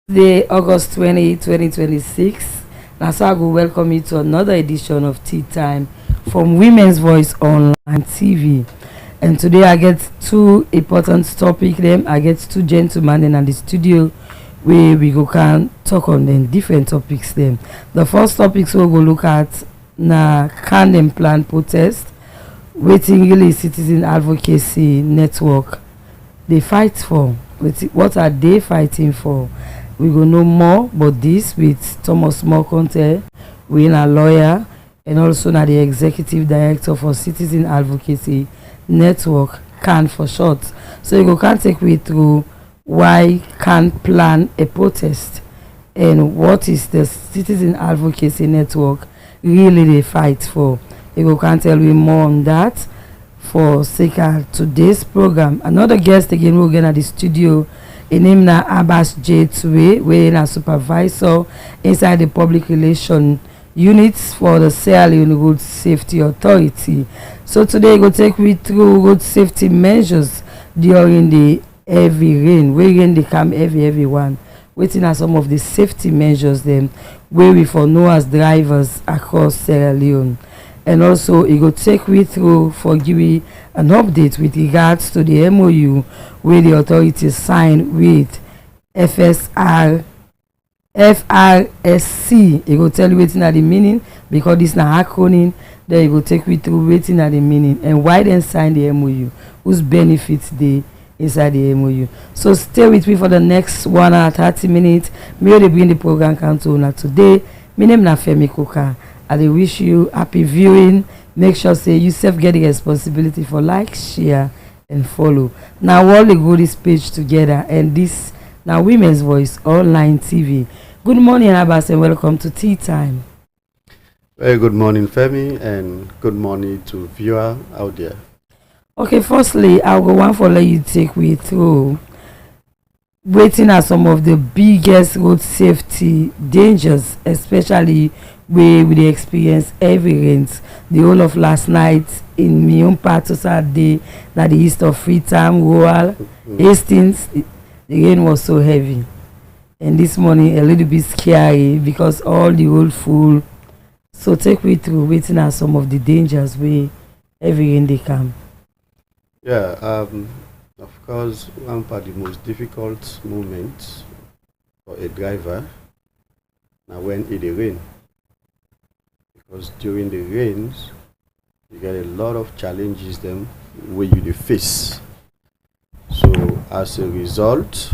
Today, August 20, 2026. Now, so I go welcome you to another edition of Tea Time from Women's Voice Online TV. And today I get two important topics. Them I get two gentlemen in the studio where we go can talk on them different topics. Them the first topics we'll go look at na can them plan protest, waiting really citizen advocacy network they fight for. What are they fighting for? We go know more about this with Thomas Mokonte, we a lawyer and also now the executive director for Citizen Advocacy Network, CAN for short. So you go can take me through why CAN plan a protest and what is the Citizen Advocacy Network really they fight for. You go can tell me more on that for Seka today's program. Another guest again we're gonna the studio. His name na Abbas J. Tue, where a supervisor inside the public relation units for the Sierra Leone Road Safety Authority. So today go take me through road safety measures during the heavy rain. Where rain they come everyone. Waiting at some of the safety measures them where we for know as drivers across Sierra Leone. And also it go take me through for giving an update with regards to the MOU where the authorities signed with FRSC. It go tell you waiting at the meaning because this na acronym. Then it go take me through waiting at the meaning and why then sign the MOU, whose benefits they inside the MOU. So stay with me for the next 1 hour 30 minutes. Me they bring the program council now today. My name na Femi Koka. I dey wish you happy viewing. Make sure say you self get the responsibility for like, share, and follow. Now all the go this page together, and this now Women's Voice Online TV. Good morning, Abbas, and welcome to Tea Time. Very good morning, Femi, and good morning to viewer out there. Okay, firstly, I'll go one for let you take me through waiting at some of the biggest road safety dangers, especially where we experience heavy rains. The whole of last night in my own part of Saturday, that the east of Freetown, Rural, Hastings, the rain was so heavy. And this morning a little bit scary because all the road full. So take me through waiting at some of the dangers where heavy rain they come. Yeah, of course, one part the most difficult moments for a driver now when it rain. Because during the rains, you get a lot of challenges them where you face. So as a result,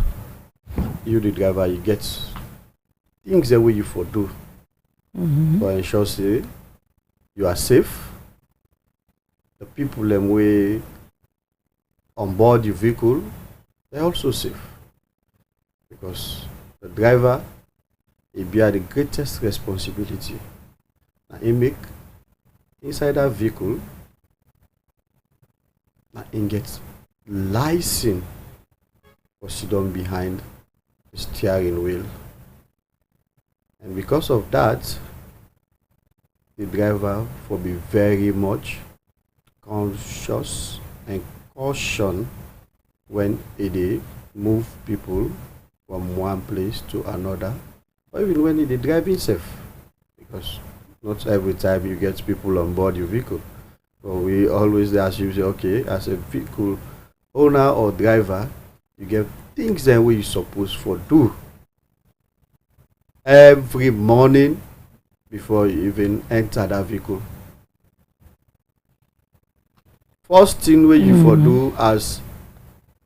you the driver you get things that way you for do. For ensure say you are safe. The people them way on board your vehicle, they're also safe. Because the driver he bear the greatest responsibility. And he make inside that vehicle and he gets license for sit down behind the steering wheel. And because of that, the driver will be very much conscious and caution when they move people from one place to another, or even when they driving safe. Because not every time you get people on board your vehicle. But we always ask you say, okay, as a vehicle owner or driver, you get things that we supposed for do every morning before you even enter that vehicle. First thing where you for do as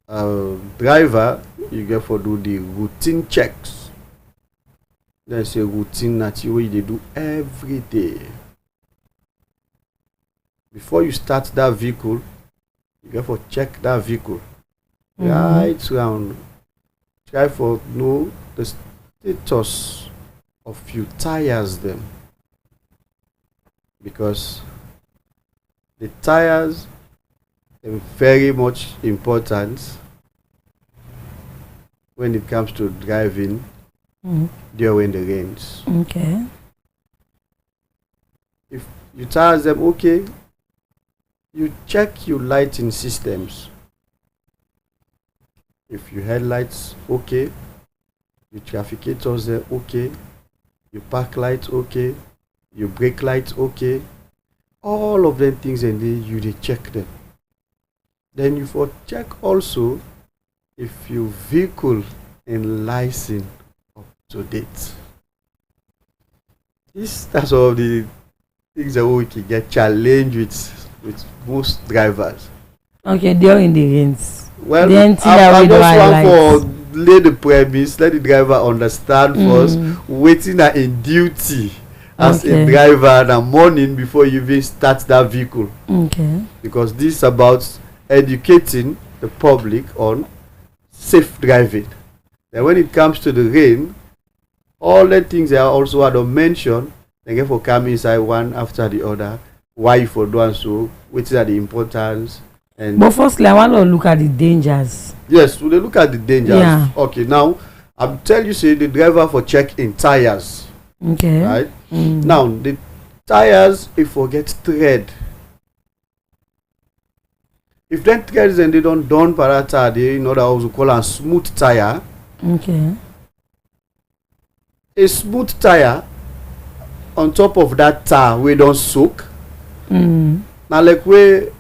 a driver, you get for do the routine checks. There's a routine that you they do every day. Before you start that vehicle, you get for check that vehicle right round. Try for know the status of your tires them, because the tires are very much important when it comes to driving during the rains. Okay. If you tell them okay, you check your lighting systems. If your headlights okay, your trafficators there okay, your park lights okay, your brake lights okay, all of them things, and then you dey check them. Then you for check also if your vehicle and license up to date. That's all of the things that we can get challenged with most drivers. Okay, during the rains. Well, then I just want for lay the premise, let the driver understand first, waiting are in duty as a driver the morning before you even start that vehicle. Okay. Because this is about educating the public on safe driving. Then when it comes to the rain, all the things I also had to mention, they get for come inside one after the other. Why you for doing so? Which are the importance? And but firstly, I want to look at the dangers. Yes, we look at the dangers. Yeah. Okay, now I'm tell you, say the driver for check in tires. Okay. Right. Now the tires, if forget thread. If them threads and they don't done parata, they know that also call a smooth tire. Okay. A smooth tire on top of that tire we don't soak. Now like where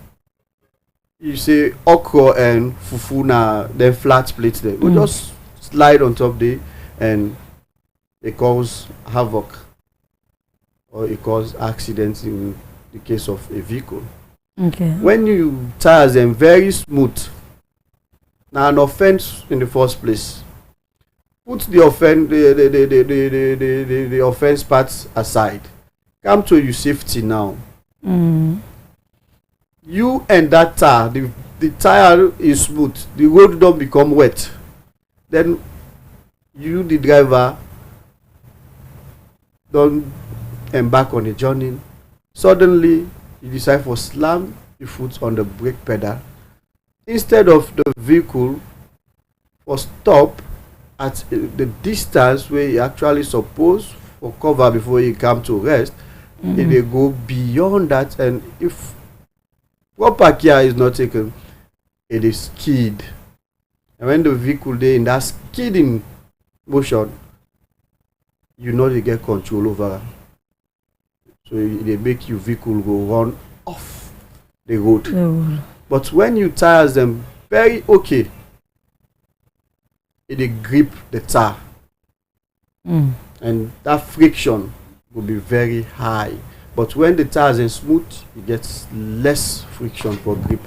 you say okra and fufu na them flat plates there. We just slide on top there and it cause havoc or it cause accidents in the case of a vehicle. Okay. When you tires them very smooth, now an offense in the first place. Put the offense parts aside. Come to your safety now. You and that tire, the tire is smooth, the road don't become wet. Then you, the driver, don't embark on a journey. Suddenly, you decide for slam your foot on the brake pedal. Instead of the vehicle for stop at the distance where you actually supposed for cover before you come to rest, if they go beyond that, and if proper care is not taken, it is skid. And when the vehicle dey in that skidding motion, you know they get control over. So they make your vehicle go run off the road. But when you tires them very okay, it dey grip the tire. And that friction will be very high. But when the tires are smooth, it gets less friction for grip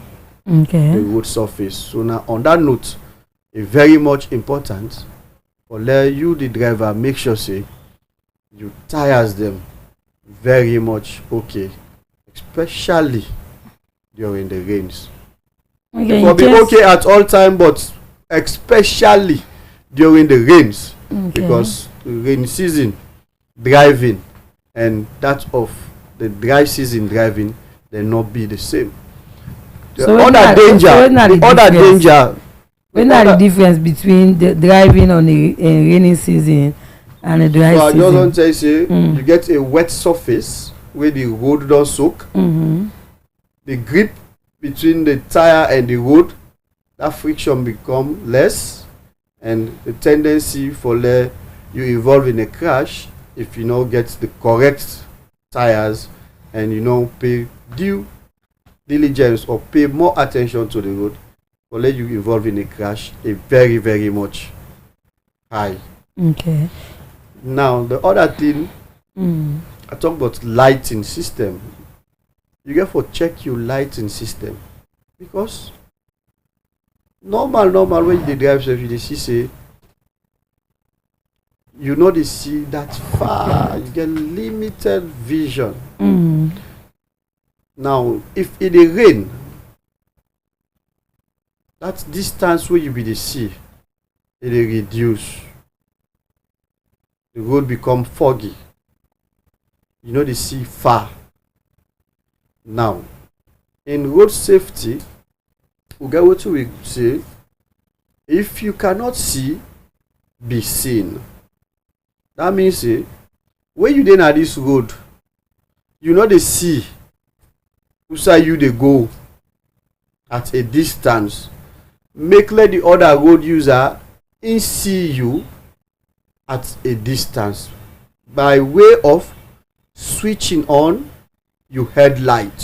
the road surface. So now on that note, it's very much important for let you, the driver, make sure say you tires them very much okay, especially during the rains. It will be okay at all time, but especially during the rains, because rain season driving and that of the dry season driving, they not be the same. The other danger. When are the difference between the driving on a rainy season and a dry season? So I just want to say, you get a wet surface where the road don't soak. The grip between the tire and the road, that friction become less, and the tendency for you involve in a crash if you don't get the correct tires and you don't pay due diligence or pay more attention to the road, will let you involve in a crash a very, very much high. Okay. Now the other thing, I talk about lighting system. You get for check your lighting system, because normal when you drive self, you see say you know they see that far, you get limited vision. Now if it dey rain, that distance where you be the see, it dey reduce. The road become foggy, you know they see far. Now in road safety, we get what we say, if you cannot see, be seen. That means when you dey na this road, you know they see who side you dey go at a distance. Make let the other road user in see you at a distance by way of switching on your headlight.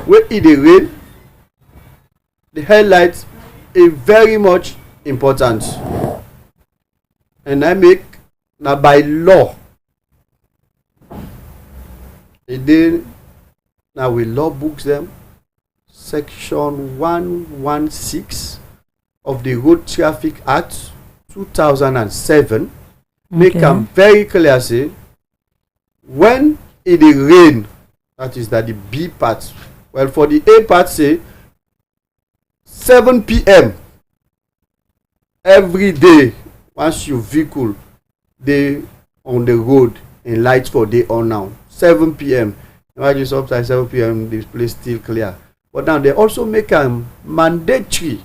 When it dey rain, the headlight is very much important, and I make na by law. E dey na we law books them, section 116 of the Road Traffic Act 2007 make am very clear say when e dey rain, that is that the B part, well for the A part say 7 p.m. every day once your vehicle dey on the road and light for day on now 7 p.m. Imagine sometimes 7 p.m. this place still clear, but now they also make am mandatory.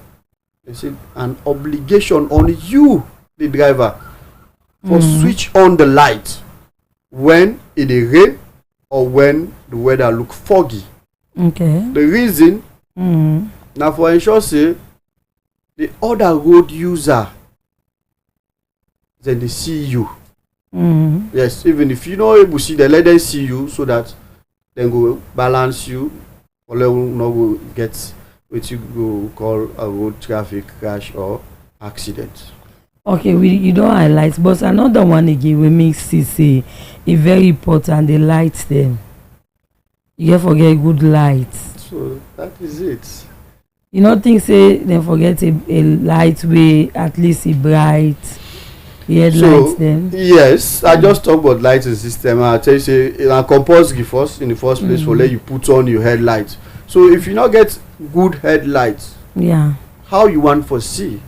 They say an obligation on you, the driver, for switch on the light when it dey rain or when the weather look foggy. The reason na for ensure say the other road user then they see you. Yes, even if you no able see them, let them see you so that then go balance you, or let them not go get what you go call a road traffic crash or accident. Okay, you don't highlight, but another one again we make say e very important, the lights them. You get forget good lights. So that is it. You not think say they forget a light way at least a bright headlights them. Yes, I just talk about lighting system. I tell you say it's compulsory first in the first place for let you put on your headlights. So if you not get good headlights, how you want for see?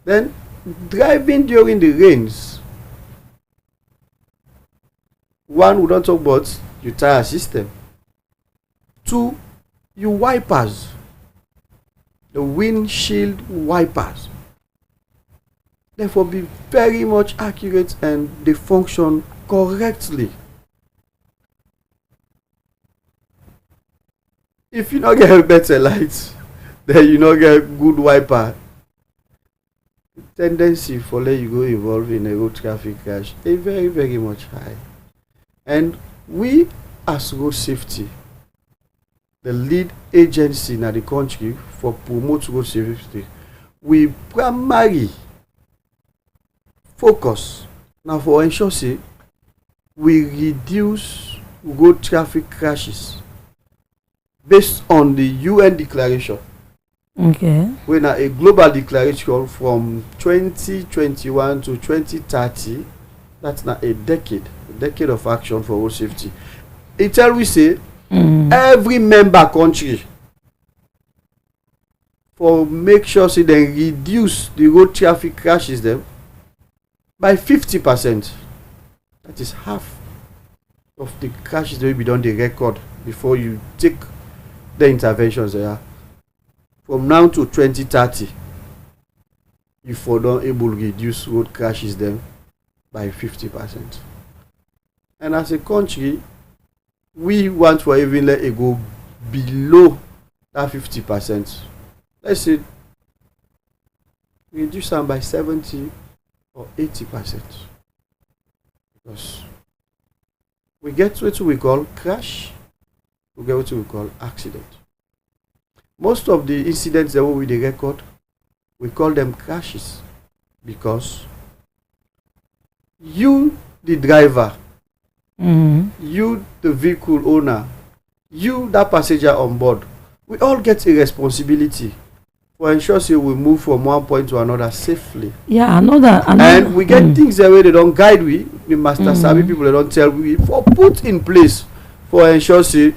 Then driving during the rains, one, we don't talk about your tire system. Two, your wipers, the windshield wipers, therefore be very much accurate and they function correctly. If you not get better lights, then you not get good wiper, the tendency for let you go involved in a road traffic crash is very, very much high. And we as road safety, the lead agency in the country for promote road safety, we primarily focus now for ensure say we reduce road traffic crashes based on the UN declaration. When a global declaration from 2021 to 2030, that's not a decade of action for road safety. It tell we say every member country for make sure say they reduce the road traffic crashes them by 50%. That is half of the crashes that will be done the record before you take the interventions there. From now to 2030, if we don't able to reduce road crashes them by 50%. And as a country, we want to even let it go below that 50%. Let's say reduce them by 70 or 80%. Because we get what we call crash, we get what we call accident. Most of the incidents that we record, we call them crashes because you, the driver, you, the vehicle owner, you, that passenger on board, we all get a responsibility for ensure say we move from one point to another safely. Another and we get things that way they don't guide we, the master savvy people they don't tell we for put in place for ensure say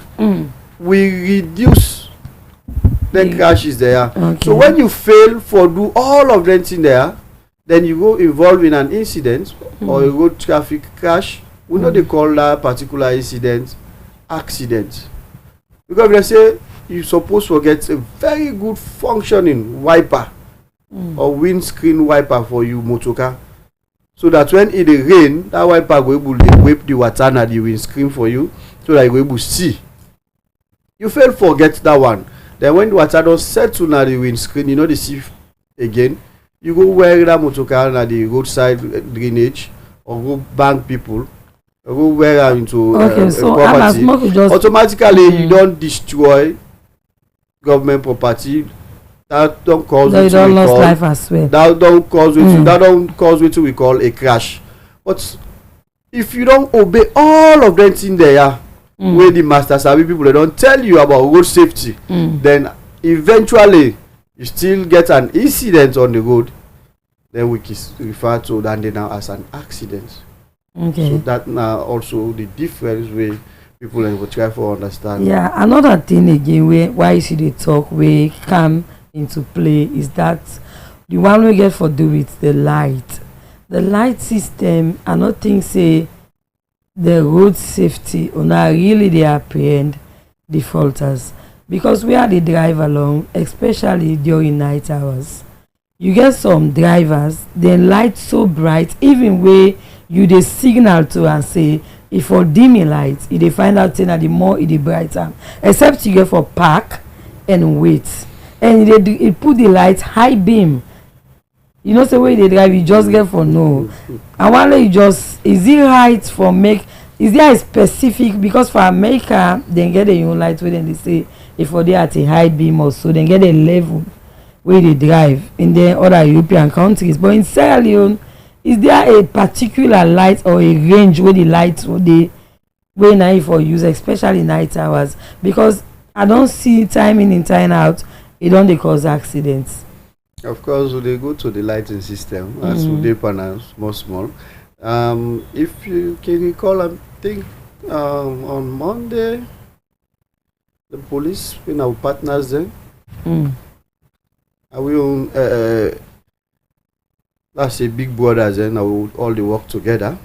we reduce the crashes there. So when you fail for do all of them things there, then you go involved in an incident or a road traffic crash. We know they call that particular incident accident, because they say you supposed to get a very good functioning wiper or windscreen wiper for you motorcar, so that when it rain, that wiper go able to wipe the water na the windscreen for you, so that you go able to see. You fail forget that one, then when the water don't settle na the windscreen, you know they see again, you go wear that motor car na the roadside drainage, or go bank people, or go wear am into property, automatically you don destroy government property. That don cause wetin we call life as well. That don cause wetin we call a crash. But if you don obey all of them things there, wey the master sabi people dey don tell you about road safety, then eventually you still get an incident on the road, then we can refer to that now as an accident. Okay. So that now also the difference way people will try to understand. Yeah, another thing again why you see the talk wey come into play is that the one we get for do with the light system. I not think say the road safety or not really they apprehend the faulters, because we are the drive along, especially during night hours. You get some drivers, the light so bright, even where you the signal to and say if for dimming light, if they find out that the more it brighter, except you get for park and wait, and they put the light high beam. You know, the way they drive, you just get for no. And while you just, is it right for is there a specific, because for America they get a own light where they say if for they at a high beam or so, they get a level where they drive in the other European countries. But in Sierra Leone, is there a particular light or a range where the lights they way now for use, especially night hours? Because I don't see timing in time out, it don't cause accidents. Of course, they go to the lighting system as they pronounce small. If you can recall, I think on Monday, the police, our partners there, we on that's a big brothers, and all they work together.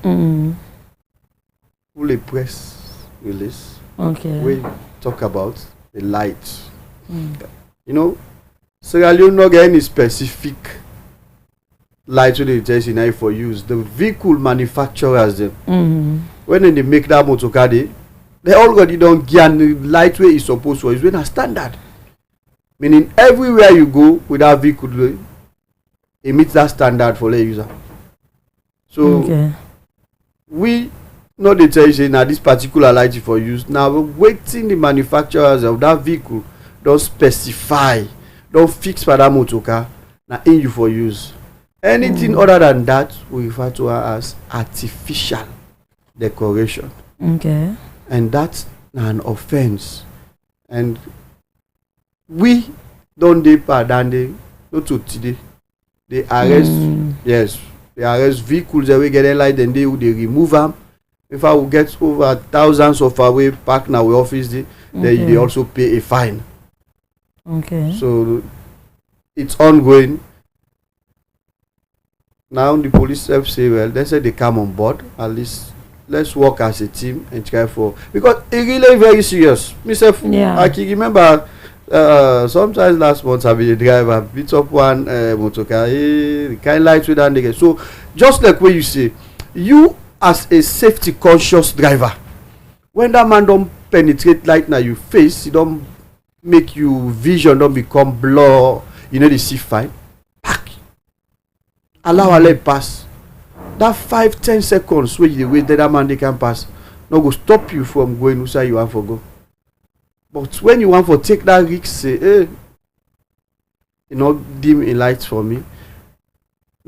Full press release. Okay. We talk about the light. You know, Sierra Leone not get any specific light wey dey tell you for use. The vehicle manufacturers them, when they make that motor car, they already don't get the light way is supposed to use when a standard. Meaning everywhere you go with that vehicle, it meets that standard for the user. So we not they tell you say now this particular light is for use. Now we're waiting the manufacturers of that vehicle don't specify, don't fix for that motor car. Now in you for use. Anything other than that we refer to her as artificial decoration. Okay. And that's an offense. And we don't dey pardon they not to today. They arrest they arrest vehicles that we get a light and they remove them. If I will get over thousands of away park now we office then they also pay a fine. Okay. So it's ongoing. Now the police have say, well, they said they come on board. At least let's work as a team and try for, because it really very serious. Myself, I can remember sometimes last month I be a driver beat up one motor car, the kind lights with that nigga. So just like what you say, you as a safety conscious driver, when that man don't penetrate light now you face, it don't make you vision don't become blur, you know the see fine. Allow a let pass. That 5-10 seconds where you wait that man they can pass, no go stop you from going outside you want for go. But when you want for take that risk, say, hey, you know, dim a light for me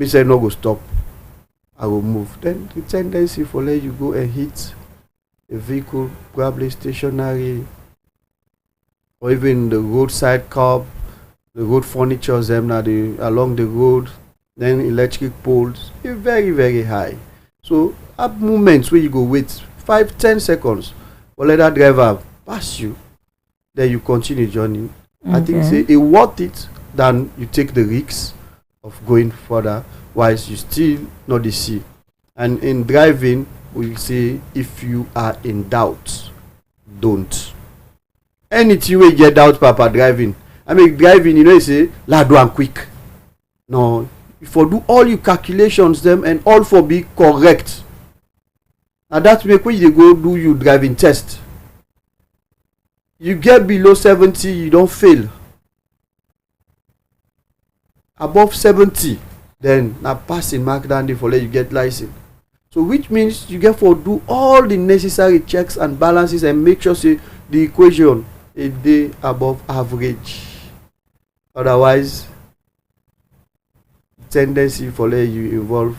say no go stop, I will move. Then the tendency for let you go and hit a vehicle, probably stationary, or even the roadside curb, the road furniture them now along the road. Then electric poles is very very high. So at moments where you go wait 5-10 seconds or let that driver pass you, then you continue journey. I think say it worth it than you take the risks of going further whilst you still not the see. And in driving we say if you are in doubt, don't. Anything we get doubt papa driving. I mean driving, you know, you say la do am quick. No, for do all your calculations them and all for be correct. And that make when you go do your driving test, you get below 70 you don't fail. above 70, then na passing mark down there for let you get license. So which means you get for do all the necessary checks and balances and make sure say the equation is dey above average. Otherwise, tendency for let you involve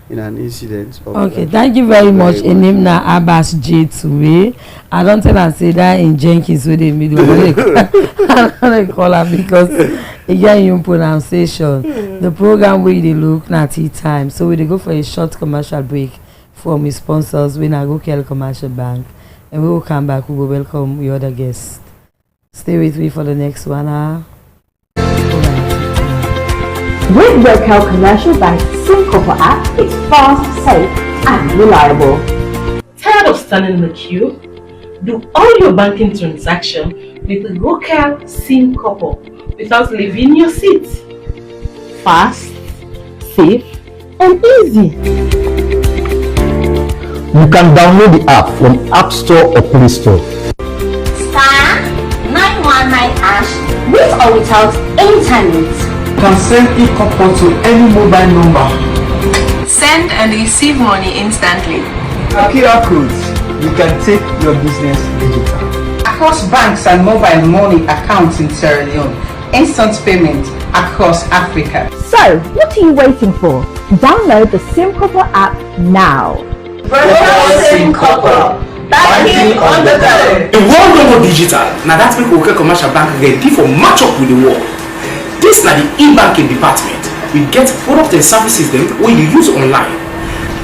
in an incident. Okay, thank you very much. A name na Abbas J. Tuwe. I don't tell and say that in Jenkins with the middle. I don't call her because again you pronunciation. The program where they look na tea time. So we dey go for a short commercial break from his sponsors. We na go Kel Commercial Bank, and we will come back. We will welcome your other guests. Stay with me for the next 1 hour. With your Kel Commercial Bank SIM Copper app, it's fast, safe, and reliable. Tired of standing in the queue? Do all your banking transactions with the local SIM Copper without leaving your seat. Fast, safe, and easy. You can download the app from App Store or Play Store. Star 919# with or without internet. Can send e-copper to any mobile number. Send and receive money instantly. QR codes. You can take your business digital. Across banks and mobile money accounts in Sierra Leone. Instant payment across Africa. So, what are you waiting for? Download the SIM Copper app now. SIM Copper. Banking on the go. The world over digital. Now that make Kel Commercial Bank ready for match up with the world. This na the e-banking department. We get product and services them when you use online.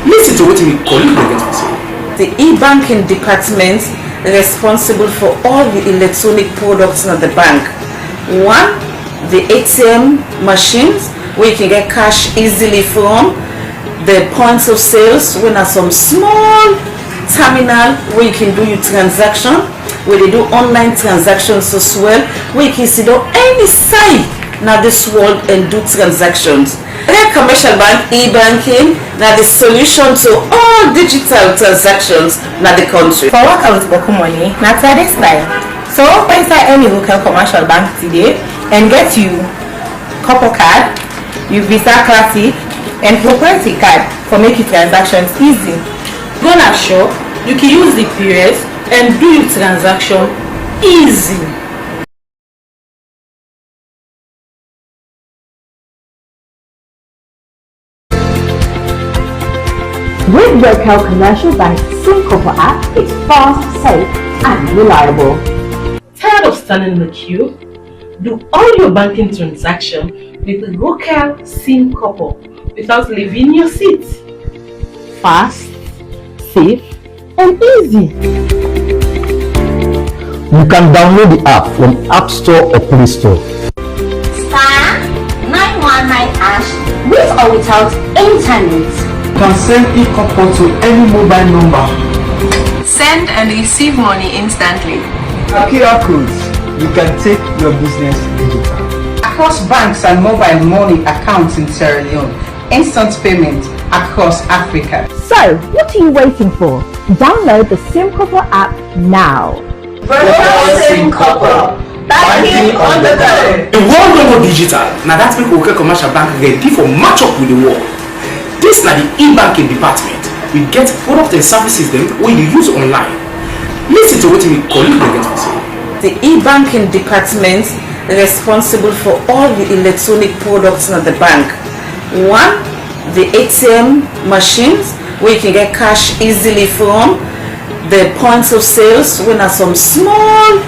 Listen to what my colleague get to say. The e-banking department responsible for all the electronic products in the bank. One, the ATM machines where you can get cash easily from. The points of sales when are some small terminal where you can do your transaction, where they do online transactions as well, where you can see on any site now this world and do transactions. Kel Commercial Bank e-banking now the solution to all digital transactions now the country. For work out boku money, na this style. So inside any local commercial bank today and get you copper card, you Visa Classic, and proprietary card for making transactions easy. Gonna show you can use the POS and do your transaction easy. With your Kel Commercial Bank SIM Copper app, it's fast, safe, and reliable. Tired of standing in the queue? Do all your banking transactions with the local SIM Copper without leaving your seat. Fast, safe, and easy. You can download the app from App Store or Play Store. Star 919# with or without internet. Can send e-copper to any mobile number. Send and receive money instantly. QR codes. You can take your business digital. Across banks and mobile money accounts in Sierra Leone. Instant payment across Africa. So, what are you waiting for? Download the SIM Copper app now. SIM Copper. Banking on the go. The world over digital. Now that make Kel Commercial Bank ready for match up with the world. This na the e-banking department. We get product and services them when you use online. Listen to what my colleague get to say. The e-banking department responsible for all the electronic products in the bank. One, the ATM machines where you can get cash easily from. The points of sales when are some small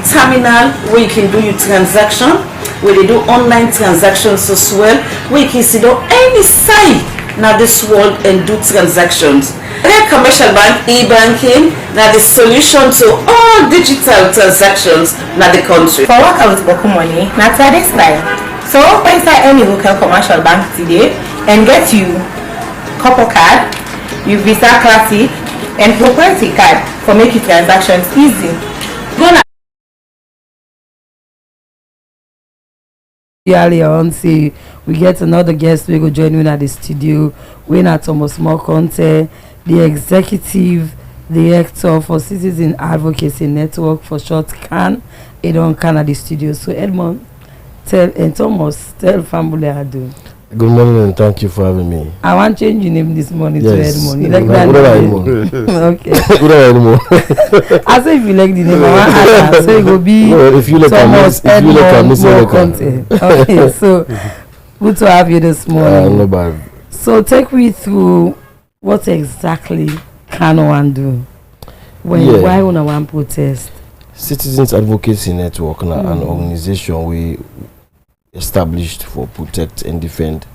terminal where you can do your transaction, where they do online transactions as well, where you can see on any site now this world and do transactions. Kel Commercial Bank e-banking now the solution to all digital transactions now the country. For work out boku money, na this style. So inside any local commercial bank today and get you copper card, you Visa Classic, and proprietary card for making transactions easy. Gonna Earlier on, say we get another guest. We go join you at the studio. We na Thomas Mokonte, the executive director for Citizen Advocacy Network, for short CAN. It don't can at the studio. So Edmond, Thomas, tell family I do. Good morning and thank you for having me. I want to change your name this morning to Edmond. You like Okay. I say if you like the name, I want to add, so it will be if you like Thomas Edmond content. Okay, so good to have you this morning. No bad. So take me through what exactly can one do why one protest? Citizens Advocacy Network now an organization we established for protect and defend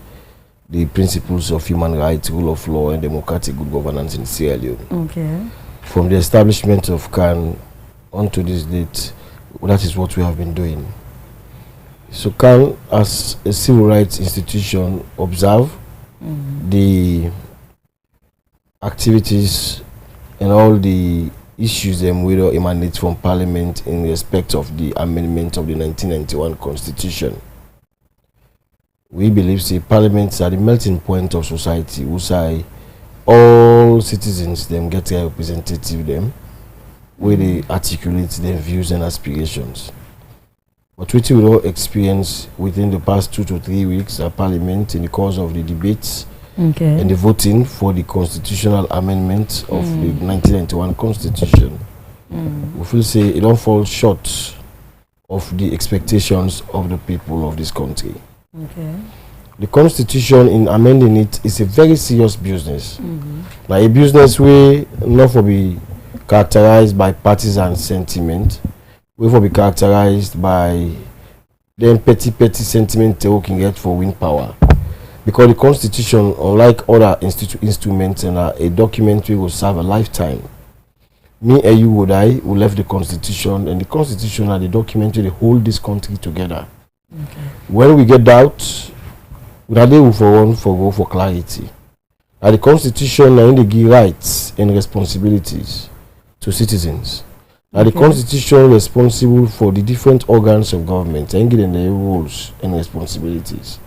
the principles of human rights, rule of law, and democratic good governance in Sierra Leone. Okay. From the establishment of CAN onto this date, that is what we have been doing. So CAN, as a civil rights institution, observe the activities and all the issues that will emanate from Parliament in respect of the amendment of the 1991 Constitution. We believe Parliaments are the melting point of society, who say all citizens them get a representative them, where they articulate their views and aspirations. But what we will experience within the past 2 to 3 weeks at Parliament in the course of the debates and the voting for the constitutional amendment of the 1991 Constitution, we feel it don't fall short of the expectations of the people of this country. The Constitution, in amending it, is a very serious business. Like a business where not for be characterized by partisan sentiment, we for be characterized by then petty sentiment they can get for win power. Because the Constitution, unlike other instruments, and a document will serve a lifetime. Me and you who left the Constitution, and the Constitution are the document that hold this country together. When we get doubt, we are there for clarity. And the Constitution are in the give rights and responsibilities to citizens. And the Constitution responsible for the different organs of government and giving their roles and responsibilities.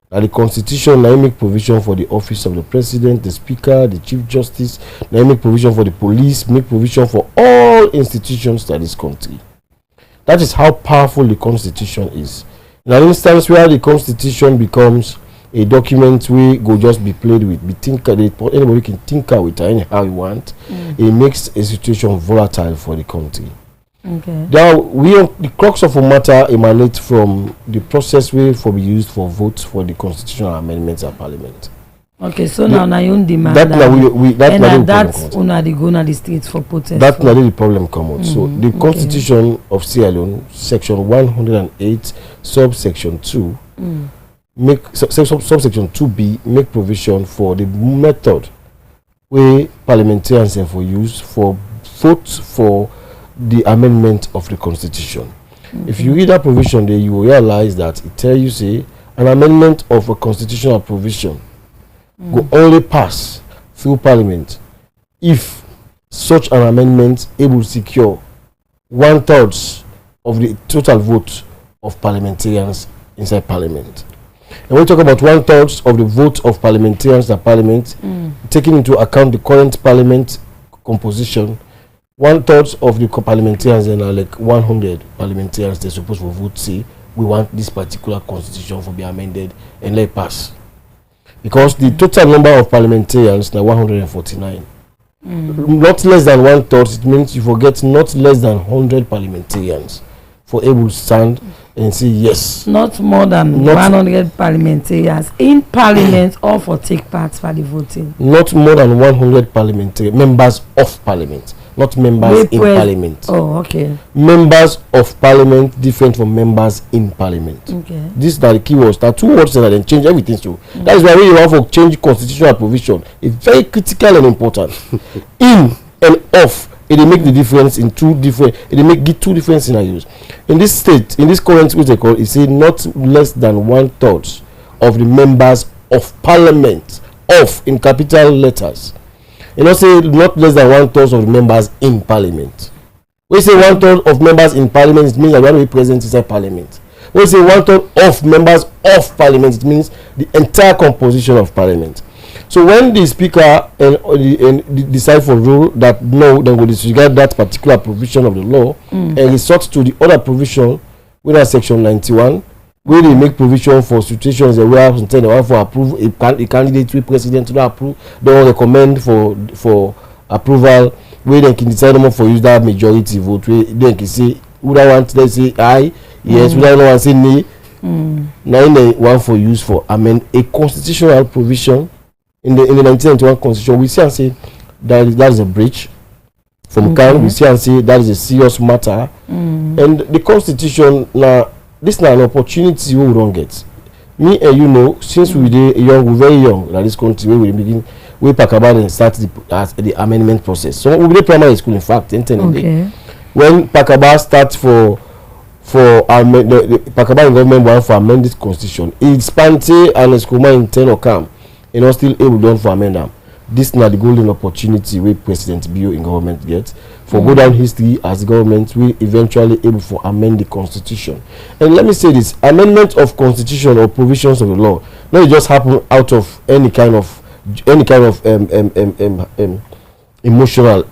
And the Constitution now make provision for the office of the President, the Speaker, the Chief Justice, now make provision for the police, make provision for all institutions in this country. That is how powerful the Constitution is. In an instance where the Constitution becomes a document we go just be played with, anybody can tinker with it anyhow you want, it makes a situation volatile for the country. Now, the crux of the matter emanates from the process way for be used for votes for the constitutional amendments at Parliament. Okay, so now you own demand that's una the go na the states for protest. That's not the problem come out. So the Constitution of Sierra Leone, section 108, subsection 2, subsection 2b make provision for the method where parliamentarians have for use for votes for the amendment of the Constitution. If you read that provision there, you will realize that it tells you say an amendment of a constitutional provision will only pass through Parliament if such an amendment able to secure 1/3 of the total vote of parliamentarians inside Parliament. And when we talk about 1/3 of the vote of parliamentarians at Parliament, taking into account the current Parliament composition, 1/3 of the parliamentarians and are like 100 parliamentarians they're supposed to vote say we want this particular constitution to be amended and let it pass. Because the total number of parliamentarians now 149. Not less than 1/3, it means you forget not less than 100 parliamentarians for able to stand and say yes. Not more than 100 parliamentarians in Parliament or for take part for the voting. Not more than 100 parliamentary members of Parliament, not members in Parliament. Oh, okay. Members of Parliament different from members in Parliament. Okay. These are the keywords. There are 2 words that then change everything. So that is why we want to change constitutional provision. It's very critical and important. In and off. It make the difference in 2 different. It make 2 different scenarios. In this state, in this current which they call, it say not less than 1/3 of the members of Parliament, of in capital letters. You know, say not less than 1/3 of the members in Parliament. We say 1/3 of members in Parliament, it means that when we present inside Parliament. We say 1/3 of members of Parliament, it means the entire composition of Parliament. So when the Speaker and decide for rule that no, then will disregard that particular provision of the law and resort to the other provision, within section 91, where they make provision for situations that we have intended or for approve a candidate to president to approve, don't recommend for approval, where they can decide more for use that majority vote, where they can say who that want, they say aye, yes, who that no one say nay. Now they want for use for amend a constitutional provision in the 1991 constitution. We see and say that is a breach from we see and say that is a serious matter, and the constitution now. This is an opportunity we don't get. Me and you know, since we were very young, like this country where we begin, we pack about and start the amendment process. So we did primary school, in fact, in when Pakaba starts for the Pakaba government want for amend this constitution, it's Pante and Eskuma in 10 or come, and are still able done for amend them. This is not the golden opportunity where President Bio in government gets for go down history as government will eventually able for amend the constitution. And let me say this: amendment of constitution or provisions of the law not just happen out of any kind of emotional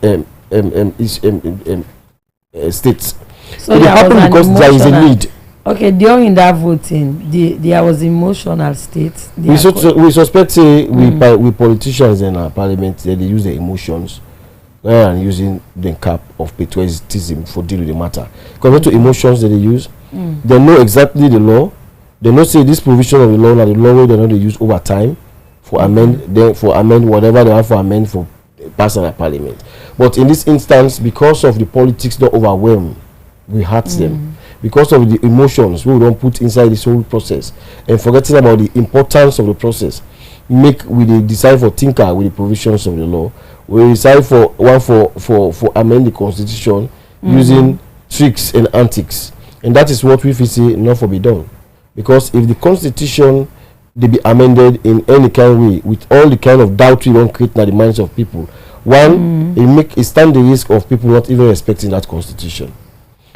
states. So it happen because there is a need. Okay, during that voting, there was emotional state. We suspect we politicians in our parliament they use their emotions rather than using the cap of patriotism for dealing with the matter. Compared to emotions that they use, they know exactly the law. They know say this provision of the law, like the law they know they use over time for amend whatever they have for amend for passing a parliament. But in this instance, because of the politics that overwhelm, we hurt them. Because of the emotions we don't put inside this whole process and forgetting about the importance of the process, we decide for tinker with the provisions of the law. We decide for amend the constitution using tricks and antics, and that is what we feel say not for be done. Because if the constitution they be amended in any kind of way with all the kind of doubt we don't create in the minds of people, one it stand the risk of people not even respecting that constitution.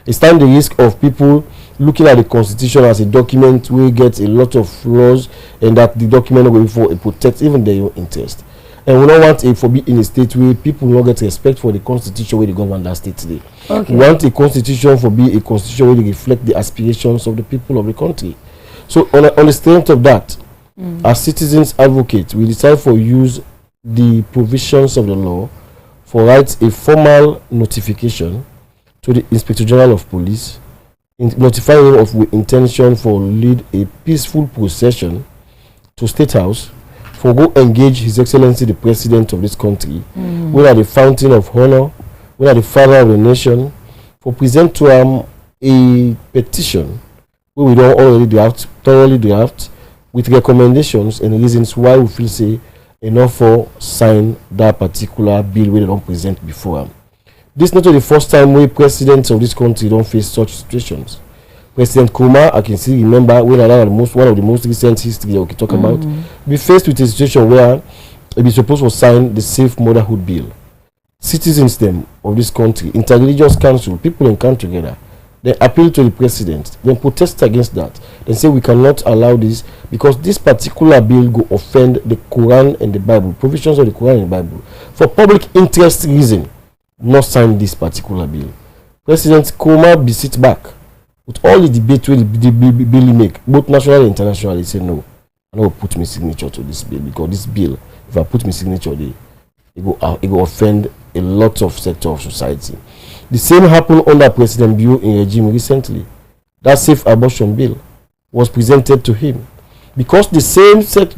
It stands the risk of people looking at the constitution as a document where it gets a lot of flaws and that the document will for protect even their own interest. And we don't want it to be in a state where people will not get respect for the constitution where the government that state today. We want a constitution to be a constitution where they reflect the aspirations of the people of the country. So on the strength of that, as citizens advocates, we decide for use the provisions of the law for write a formal notification to the Inspector General of Police, notifying him of intention for lead a peaceful procession to State House for go engage His Excellency the President of this country, where are the fountain of honor, where are the father of the nation, for present to him a petition where we don't already thoroughly draft with recommendations and reasons why we feel say enough for sign that particular bill where they don't present before him. This is not the first time we presidents of this country don't face such situations. President Kuma, I can still remember when one of the most recent history we can talk about, we faced with a situation where it is supposed to sign the Safe Motherhood Bill. Citizens them of this country, interreligious council, people in come together, they appeal to the president, then protest against that. They say we cannot allow this because this particular bill go offend the Quran and the Bible, provisions of the Quran and the Bible. For public interest reason, not sign this particular bill. President Kuma be sit back with all the debate where the bill make, both national and international. He say no, I don't put my signature to this bill because this bill, if I put my signature there, it go offend a lot of sector of society. The same happened under President Bio in regime recently. That safe abortion bill was presented to him because the same thing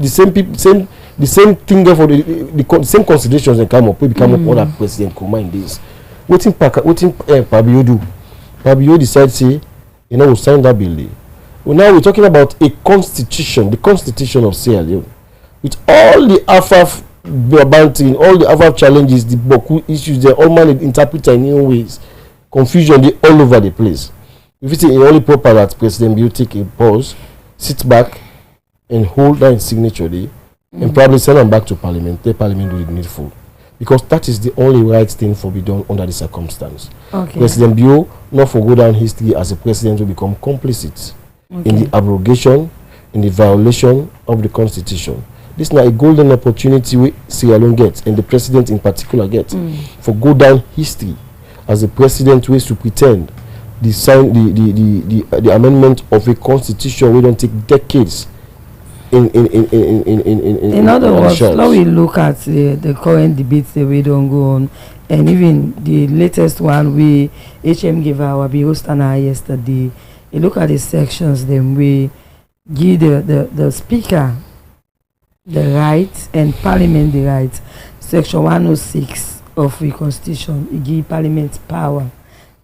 for the same considerations that come up will become up under President Kuma in this. Waiting Pabio do. Pabio decides say, we'll sign that bill. Well, now we're talking about a constitution, the constitution of Sierra Leone, with all the AFAF banting, all the AFAF challenges, the Boku issues, they all man interpret in new ways, confusion, they all over the place. If it's only proper that President Bio take a pause, sit back, and hold that signature there, and probably send them back to Parliament. The Parliament will be needful, because that is the only right thing for be done under the circumstance. President Bio not for go down history as a president will become complicit in the abrogation, in the violation of the constitution. This is not a golden opportunity we Sierra Leone gets, and the president in particular gets, for go down history as a president who is to pretend the amendment of a constitution we don't take decades in other words, now we look at the current debates that we don't go on, and even the latest one we HM gave our be host and I yesterday. You look at the sections, then we give the speaker the right and parliament the right. Section 106 of the constitution, it give parliament power,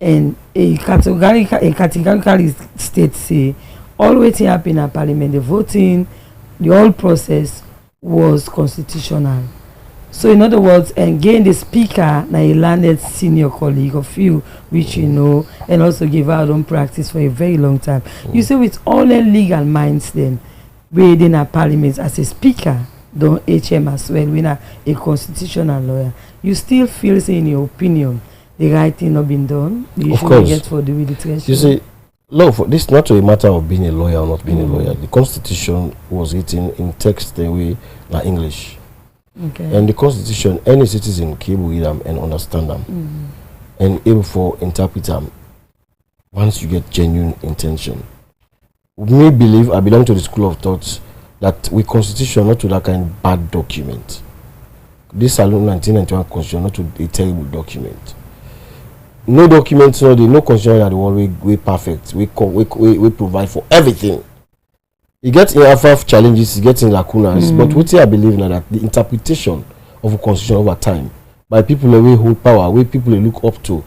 and a categorically state say all waiting happen at parliament, the voting, the whole process was constitutional. So in other words, again, the speaker now a landed senior colleague of you, which you know, and also give out on practice for a very long time. You say with all the legal minds then, within a parliament as a speaker, don't HM as well, we are a constitutional lawyer. You still feel, say, in your opinion, the right thing not been done? You should get for the with the threshold. You see, law for this not a matter of being a lawyer or not being a lawyer. The constitution was written in text the way like English. Okay. And the constitution, any citizen can read them and understand them, and able for interpret them once you get genuine intention. Me believe, I belong to the school of thought that we constitution not to that kind of bad document. This alone 1991 constitution not to a terrible document. No documents, no constitution are the one we perfect. We provide for everything. You get in half challenges, you get in lacunas, but what I believe now that the interpretation of a constitution over time by people who hold power, where people they look up to,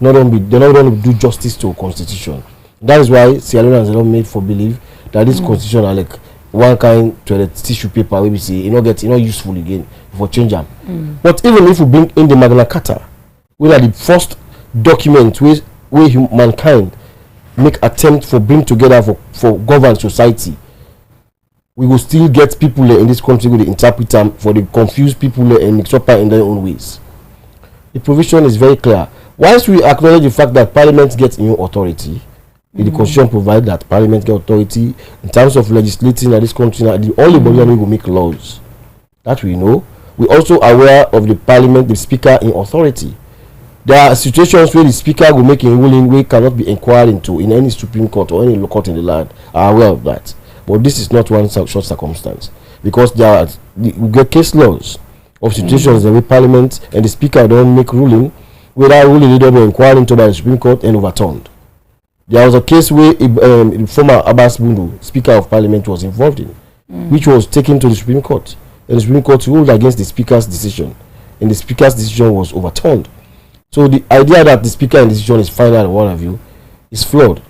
they're not going to do justice to a constitution. That is why Sierra Leone has not made for believe that this constitution are like one kind to the tissue paper where we say not useful again for change them. But even if we bring in the Magna Carta, we are the first document where mankind make attempt for bring together for govern society, we will still get people in this country with the interpret them for the confused people and mix up in their own ways. The provision is very clear. Once we acknowledge the fact that Parliament gets new authority, the Constitution provides that Parliament get authority in terms of legislating in this country, the only body will make laws. That we know. We also aware of the Parliament, the Speaker in authority. There are situations where the Speaker will make a ruling we cannot be inquired into in any Supreme Court or any local court in the land. Are aware of that. But this is not one short circumstance, because we get case laws of situations where Parliament and the Speaker don't make ruling, where that ruling they don't be inquired into by the Supreme Court and overturned. There was a case where former Abbas Bundu, Speaker of Parliament, was involved in, which was taken to the Supreme Court, and the Supreme Court ruled against the Speaker's decision, and the Speaker's decision was overturned. So the idea that the Speaker's decision is final in one of you is flawed.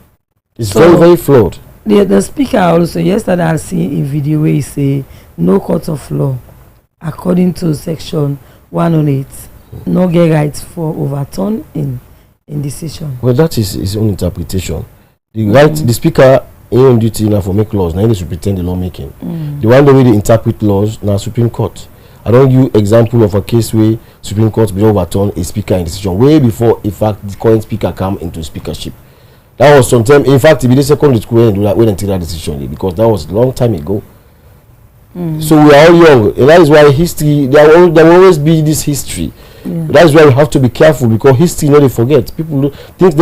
It's very, very flawed. The Speaker also, yesterday I see a video where he say no court of law, according to section 108, no get rights for overturn in decision. Well, that is his own interpretation. The Speaker in duty now for make laws, now he should pretend the lawmaking. The one the way they interpret laws now Supreme Court. I don't give example of a case where Supreme Court will overturn a Speaker in decision way before in fact the current Speaker come into speakership. That was sometime. In fact, it be the second school when take that decision because that was a long time ago. So we are all young, and that is why history. There will always be this history. That is why we have to be careful because history, they forget. People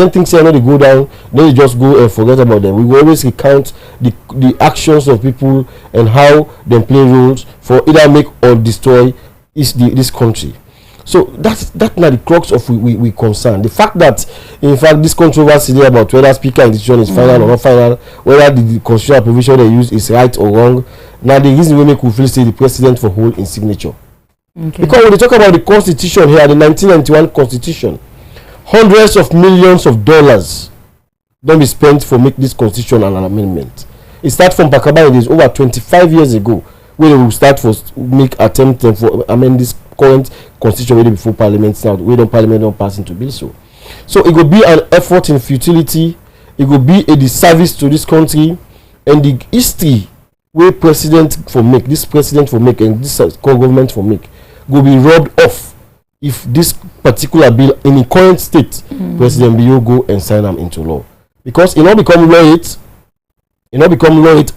think say they go down, they just go and forget about them. We will always recount the actions of people and how they play roles for either make or destroy this country. So that's not the crux of we concern. The fact that in fact this controversy there about whether Speaker in decision is final or not final, whether the constitutional provision they use is right or wrong. Now the reason we make we feel say the president for hold in signature. Okay. Because when they talk about the constitution here, the 1991 constitution, hundreds of millions of dollars don't be spent for make this constitution an amendment. It starts from Pakaba, it is over 25 years ago where they will start for make attempt for amend this current constitution before Parliament now. We don't Parliament don't pass into bill so it will be an effort in futility. It will be a disservice to this country, and the history where president for make and this government for make will be robbed off if this particular bill in the current state President Biyo go and sign them into law, because it not become law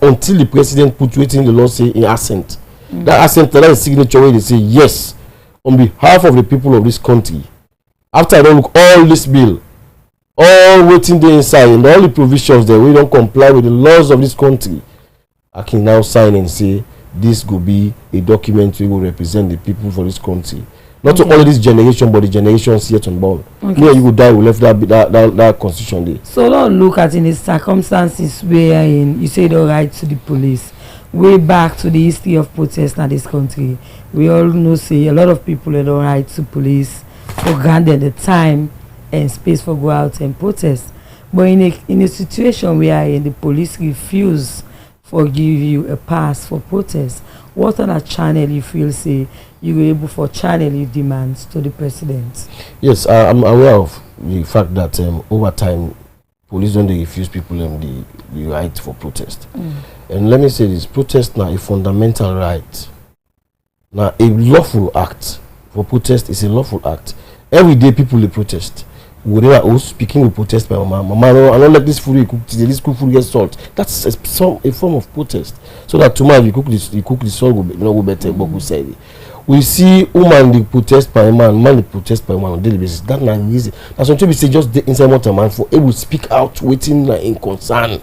until the president put waiting the law say in assent. That assent, that is signature where they say yes on behalf of the people of this country. After I don't look all this bill, all waiting there inside and all the provisions that we don't comply with the laws of this country, I can now sign and say this could be a document we will represent the people for this country. Not to only this generation, but the generations yet unborn. Okay. Where you will die, we left that constitution there. So don't look at in the circumstances wherein you say the right to the police. Way back to the history of protest in this country, we all know say a lot of people have the right to police for granted the time and space for go out and protest. But in a situation where the police refuse for give you a pass for protest, what other channel you feel say you were able for channel your demands to the president? Yes, I'm aware of the fact that over time police don't refuse people the right for protest. And let me say this, protest now a fundamental right. Now a lawful act for protest is a lawful act. Every day people they protest. Whatever else speaking will protest by mama, I don't like this food you cook today, this cook food gets salt. That's a form of protest. So that tomorrow you cook the salt will go better, but we say we see woman they protest by man they protest by man on daily basis. That's not easy. That's something we say just the inside what a man for able to speak out waiting in concern.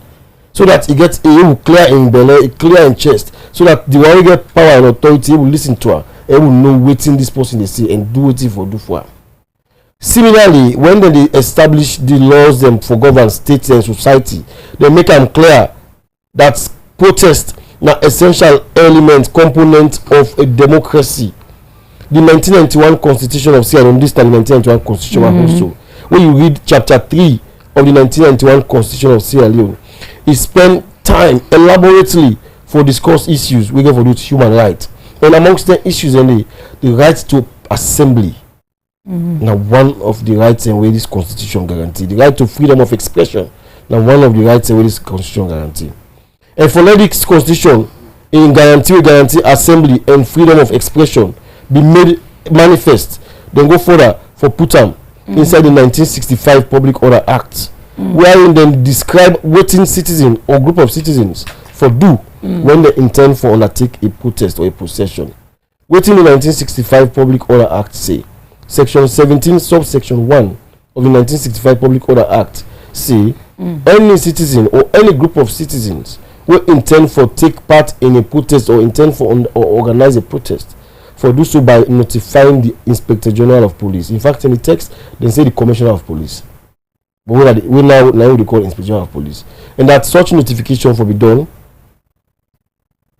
So that it gets a clear in belly, clear in chest. So that the one get power and authority will listen to her, it will know waiting this person they say and do it for her. Similarly, when they establish the laws for govern states and society, they make them clear that protest now essential element component of a democracy. The 1991 Constitution of Sierra Leone, this time the 1991 Constitution also, when you read chapter 3 of the 1991 Constitution of Sierra Leone, it spent time elaborately for discuss issues we go for those human rights, and amongst the issues and the right to assembly. Now one of the rights and way this constitution guarantee, the right to freedom of expression. Now one of the rights and way this constitution guarantee. And for let this constitution in guarantee assembly and freedom of expression be made manifest, then go further for put them inside the 1965 Public Order Act, wherein then describe waiting citizen or group of citizens for do when they intend for undertake a protest or a procession. Waiting the 1965 Public Order Act say. Section 17, subsection 1 of the 1965 Public Order Act say any citizen or any group of citizens will intend for take part in a protest or intend for or organize a protest for do so by notifying the Inspector General of Police. In fact, in the text, they say the Commissioner of Police. But we now they call Inspector General of Police. And that such notification will be done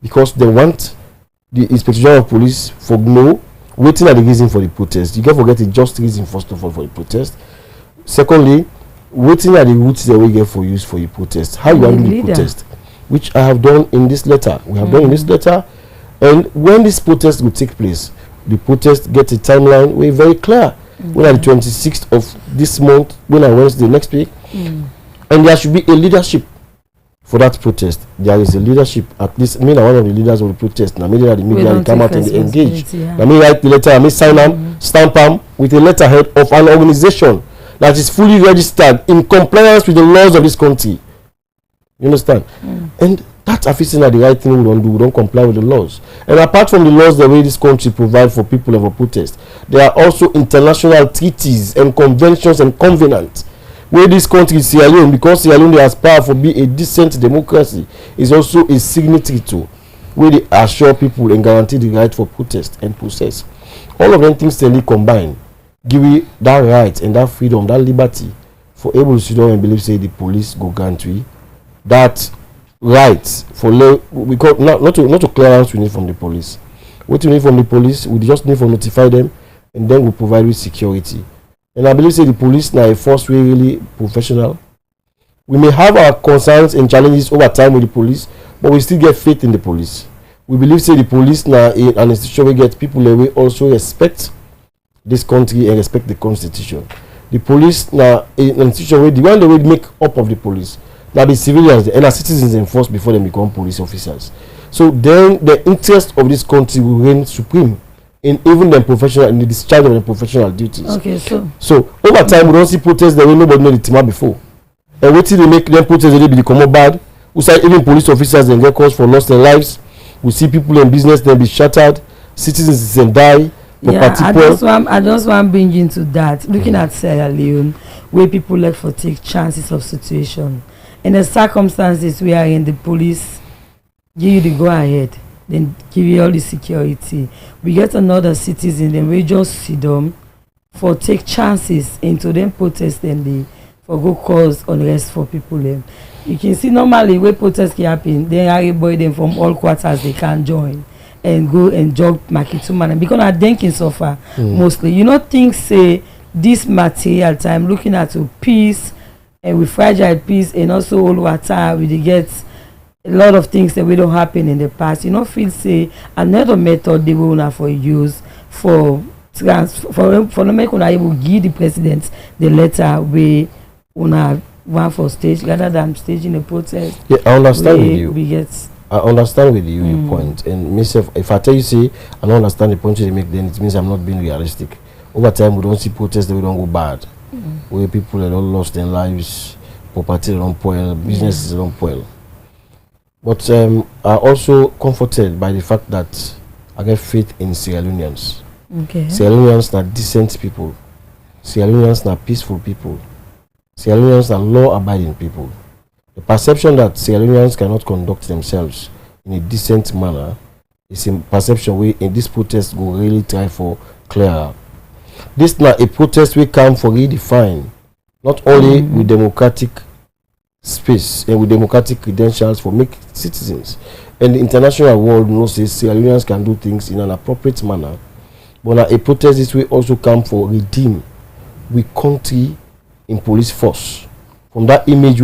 because they want the Inspector General of Police for no waiting at the reason for the protest. You can't forget the just reason first of all for the protest. Secondly, waiting at the routes that we get for use for the protest. How you handle the protest, which I have done in this letter. We have done in this letter, and when this protest will take place, the protest gets a timeline. We're very clear. When on the 26th of this month, when on Wednesday next week, and there should be a leadership for that protest. There is a leadership, at least me and one of the leaders of the protest. Now, maybe the media come out and they engage. Now, me write the letter, I may sign them, stamp them with a letterhead of an organization that is fully registered in compliance with the laws of this country. You understand? And that officially are the right thing we don't do. We don't comply with the laws. And apart from the laws the way this country provide for people of a protest, there are also international treaties and conventions and covenants where this country, Sierra Leone, because Sierra Leone has power for be a decent democracy, is also a signatory to, where they assure people and guarantee the right for protest and process. All of them things can be combined, give you that right and that freedom, that liberty, for able to sit down and believe, say, the police go guarantee that right for we call not to clearance we need from the police. What we need from the police, we just need to notify them, and then we provide with security. And I believe say the police now a force really professional. We may have our concerns and challenges over time with the police, but we still get faith in the police. We believe say the police now an institution we get people that we also respect this country and respect the constitution. The police now an institution where the one that we make up of the police now the civilians and our citizens enforced before they become police officers. So then the interest of this country will reign supreme in even the professional, in the discharge of the professional duties. Okay, so over time we don't see protests the way nobody know the team before. And what they make them protests they become bad. We see even police officers and get calls for lost their lives. We see people in business then be shattered, citizens then die, Yeah, I just want bring into that. Looking at Sierra Leone, where people like for take chances of situation. In the circumstances we are in, the police give you the go ahead, then give you all the security. We get another citizen, then we just see them for take chances into them protest and they for go cause unrest for people them. You can see normally where protests can happen, they are boy them from all quarters they can join and go and jog Makitu man because I think in so far mostly. You know things say this material time looking at a peace and with fragile peace and also all water we get a lot of things that we don't happen in the past. You know feel say another method they will have for use for the make una able give the president the letter we una one for stage rather than staging a protest. Yeah, I understand with you. I understand with you your point. And myself, if I tell you say I don't understand the point you make, then it means I'm not being realistic. Over time we don't see protests that we don't go bad. Where people have all lost their lives, property don't spoil, businesses don't spoil. But I'm also comforted by the fact that I get faith in Sierra Leoneans. Okay. Sierra Leoneans are decent people. Sierra Leoneans are peaceful people. Sierra Leoneans are law-abiding people. The perception that Sierra Leoneans cannot conduct themselves in a decent manner is a perception we in this protest go really try for clearer. This now a protest we come for redefine not only with democratic space and with democratic credentials for make citizens. And the international world knows that Sierra Leoneans can do things in an appropriate manner. But now a protest this way also come for redeem with country in police force from that image